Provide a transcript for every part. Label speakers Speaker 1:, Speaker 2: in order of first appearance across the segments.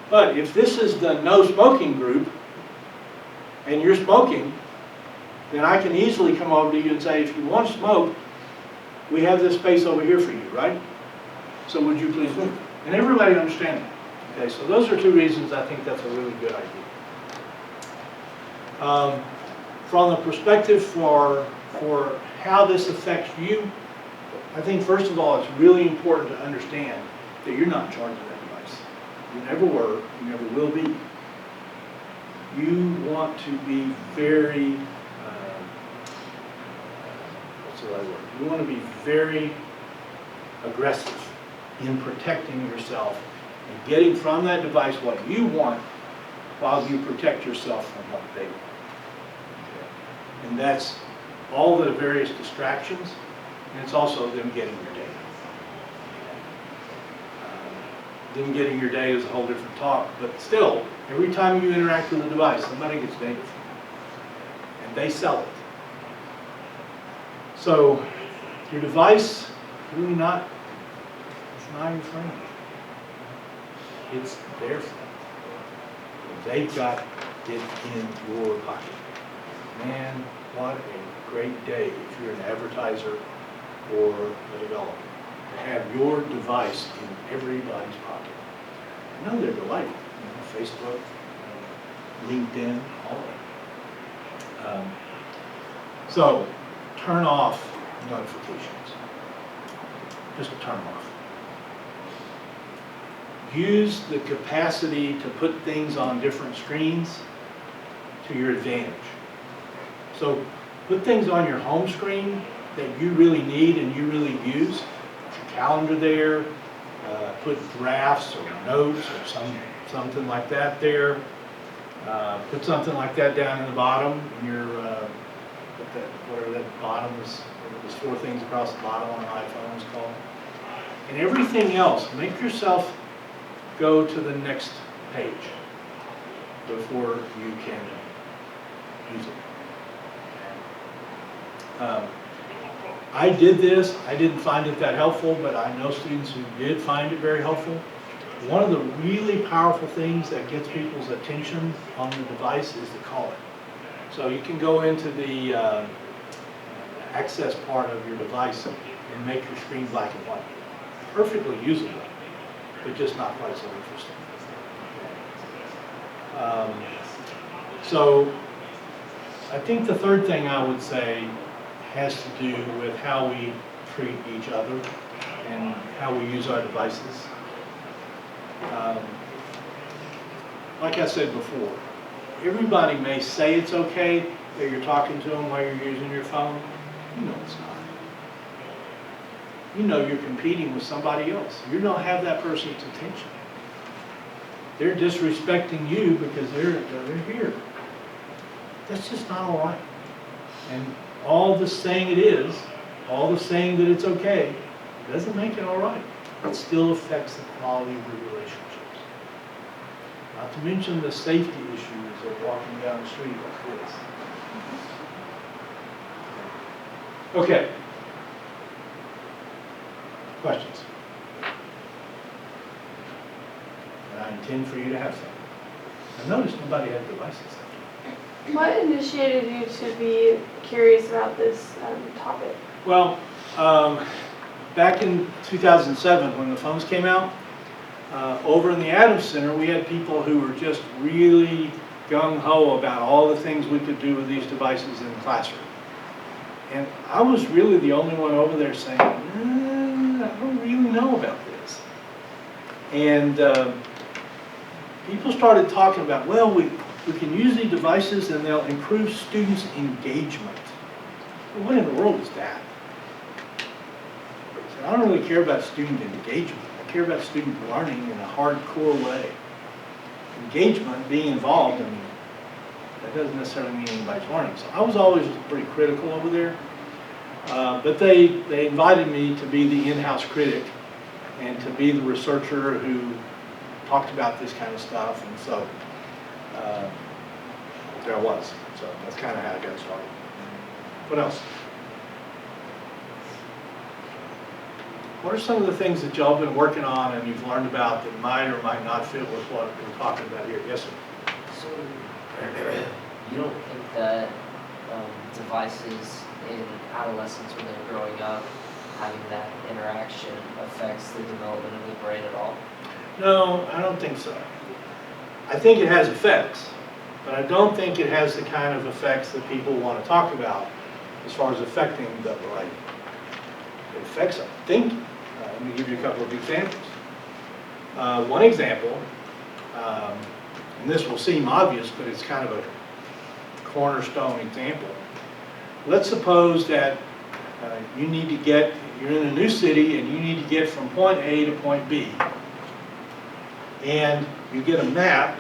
Speaker 1: But if this is the no smoking group, and you're smoking, then I can easily come over to you and say, if you want to smoke, we have this space over here for you, right? So would you please move? And everybody understand that. Okay, so those are two reasons I think that's a really good idea. From the perspective for how this affects you, I think first of all, it's really important to understand that you're not in charge of that device. You never were, you never will be. You want to be very, what's the right word? You want to be very aggressive in protecting yourself and getting from that device what you want while you protect yourself from what they want. Okay. And that's all the various distractions, and it's also them getting your data. Them getting your data is a whole different talk, but still, every time you interact with a device, somebody gets data from you, and they sell it. So your device, really not, it's not your friend. It's their friend. They've got it in your pocket. Man, what a great day if you're an advertiser or a developer to have your device in everybody's pocket. I know they're delighted. Facebook, LinkedIn, all of it. So turn off notifications. Just turn them off. Use the capacity to put things on different screens to your advantage. So put things on your home screen that you really need and you really use. Put your calendar there, put drafts or notes or something like that there. Put something like that down in the bottom in your, whatever that bottom is, there's 4 things across the bottom on an iPhone is called. And everything else, make yourself go to the next page before you can use it. I did this. I didn't find it that helpful, but I know students who did find it very helpful. One of the really powerful things that gets people's attention on the device is the color. So you can go into the access part of your device and make your screen black and white. Perfectly usable, but just not quite so interesting. So I think the third thing I would say has to do with how we treat each other and how we use our devices. Like I said before, everybody may say it's okay that you're talking to them while you're using your phone. You know it's not. You know you're competing with somebody else. You don't have that person's attention. They're disrespecting you because they're here. That's just not all right. And all the saying it is, all the saying that it's okay, doesn't make it all right. It still affects the quality of your relationships. Not to mention the safety issues of walking down the street like this. Okay. Questions? And I intend for you to have some. I noticed nobody had devices.
Speaker 2: What initiated you to be curious about this topic?
Speaker 1: Well, back in 2007 when the phones came out, over in the Adams Center we had people who were just really gung-ho about all the things we could do with these devices in the classroom. And I was really the only one over there saying, I don't really know about this. And people started talking about, well, we can use these devices and they'll improve students' engagement. Well, what in the world is that? I don't really care about student engagement. I care about student learning in a hardcore way. Engagement, being involved, I mean, that doesn't necessarily mean anybody's learning. So I was always pretty critical over there. But they invited me to be the in-house critic and to be the researcher who talked about this kind of stuff. And so there I was. So that's kind of how I got started. What else? what are some of the things that y'all been working on and you've learned about that might or might not fit with what we're talking about here? Yes, sir.
Speaker 3: So, you don't think that devices in adolescence when they're growing up, having that interaction affects the development of the brain at all?
Speaker 1: No, I don't think so. I think it has effects, but I don't think it has the kind of effects that people want to talk about as far as affecting the brain. It affects our thinking. Let me give you a couple of examples. One example, and this will seem obvious, but it's kind of a cornerstone example. Let's suppose that you're in a new city and you need to get from point A to point B. And you get a map,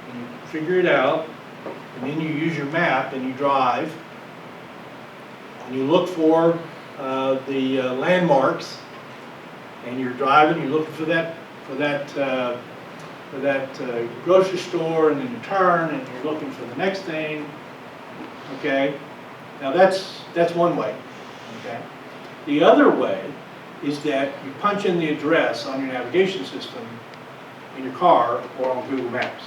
Speaker 1: and you figure it out, and then you use your map and you drive, and you look for the landmarks, and you're driving, you're looking for that grocery store, and then you turn and you're looking for the next thing. Okay, now that's one way. Okay, the other way is that you punch in the address on your navigation system in your car or on Google Maps,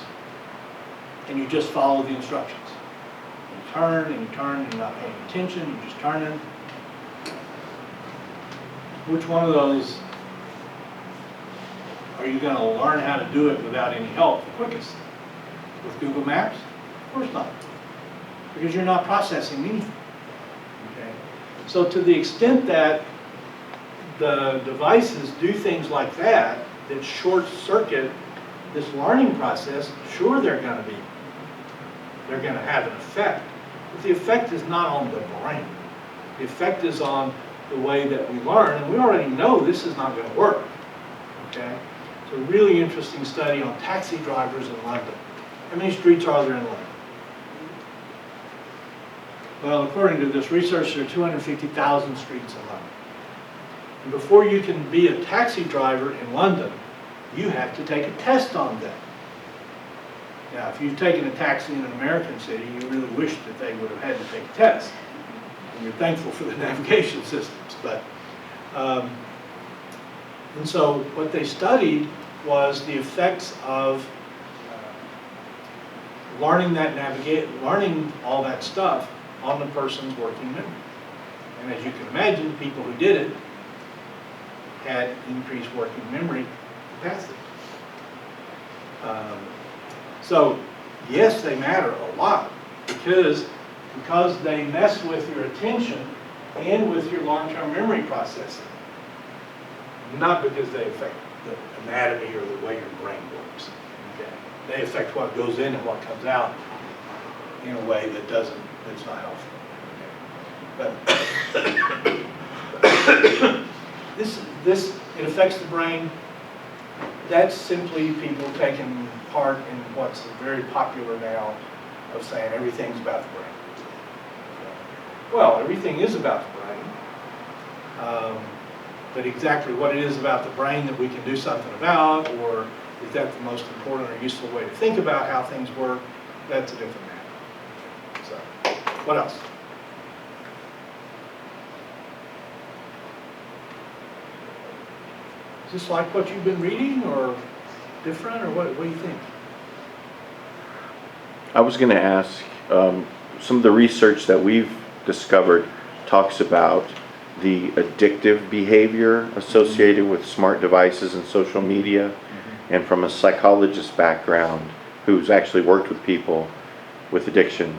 Speaker 1: and you just follow the instructions. You turn and you turn and you're not paying attention, you're just turning. Which one of those are you going to learn how to do it without any help the quickest? With Google Maps? Of course not, because you're not processing anything. Okay? So to the extent that the devices do things like that short circuit this learning process, sure they're going to have an effect. But the effect is not on the brain. The effect is on the way that we learn, and we already know this is not going to work. Okay? It's a really interesting study on taxi drivers in London. How many streets are there in London? Well, according to this research, there are 250,000 streets in London. And before you can be a taxi driver in London, you have to take a test on them. Now, if you've taken a taxi in an American city, you really wish that they would have had to take a test. And you're thankful for the navigation systems. But, and so what they studied was the effects of learning all that stuff on the person's working memory. And as you can imagine, people who did it had increased working memory capacity. So yes, they matter a lot because they mess with your attention and with your long-term memory processing. Not because they affect the anatomy or the way your brain works. Okay? They affect what goes in and what comes out in a way that's not helpful. Okay? But it affects the brain. That's simply people taking part in what's very popular now of saying everything's about the brain. Well, everything is about the brain, but exactly what it is about the brain that we can do something about, or is that the most important or useful way to think about how things work, that's a different matter. So, what else? Is this like what you've been reading, or different, or what do you think?
Speaker 4: I was going to ask, some of the research that we've discovered talks about the addictive behavior associated with smart devices and social media. And from a psychologist background who's actually worked with people with addiction,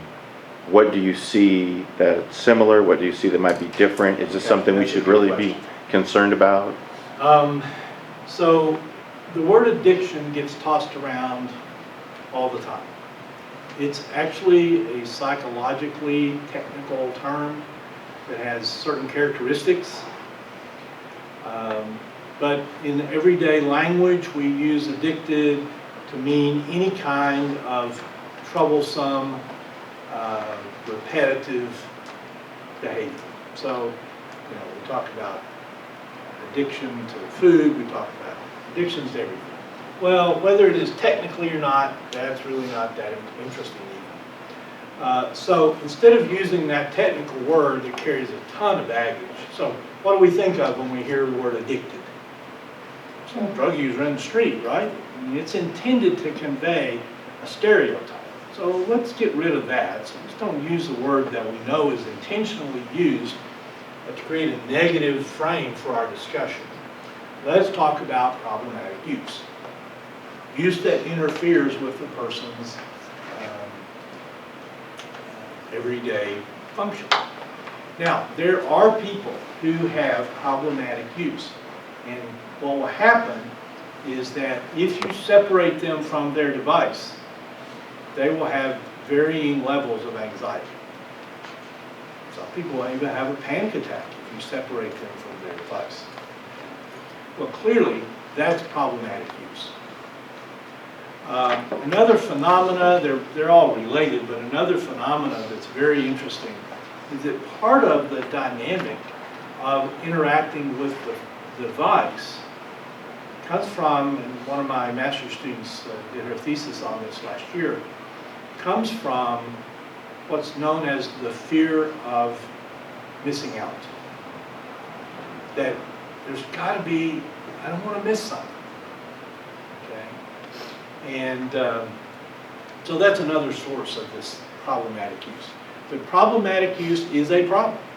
Speaker 4: what do you see that's similar? What do you see that might be different? Is this something we should really be concerned about?
Speaker 1: So the word addiction gets tossed around all the time. It's actually a psychologically technical term that has certain characteristics. But in everyday language, we use addicted to mean any kind of troublesome, repetitive behavior. So, we talk about addiction to food, we talk about addictions to everything. Well, whether it is technically or not, that's really not that interesting even. So instead of using that technical word that carries a ton of baggage, so what do we think of when we hear the word addicted? drug user in the street, right? I mean, it's intended to convey a stereotype. So let's get rid of that. So just don't use the word that we know is intentionally used to create a negative frame for our discussion. Let's talk about problematic use. Use that interferes with the person's everyday function. Now, there are people who have problematic use. And what will happen is that if you separate them from their device, they will have varying levels of anxiety. Some people will even have a panic attack if you separate them from their device. Well, clearly, that's problematic use. Another phenomena, they're all related, but another phenomena that's very interesting is that part of the dynamic of interacting with the device comes from, and one of my master's students did her thesis on this last year, comes from what's known as the fear of missing out. That there's got to be, I don't want to miss something. Okay? And so that's another source of this problematic use. The problematic use is a problem.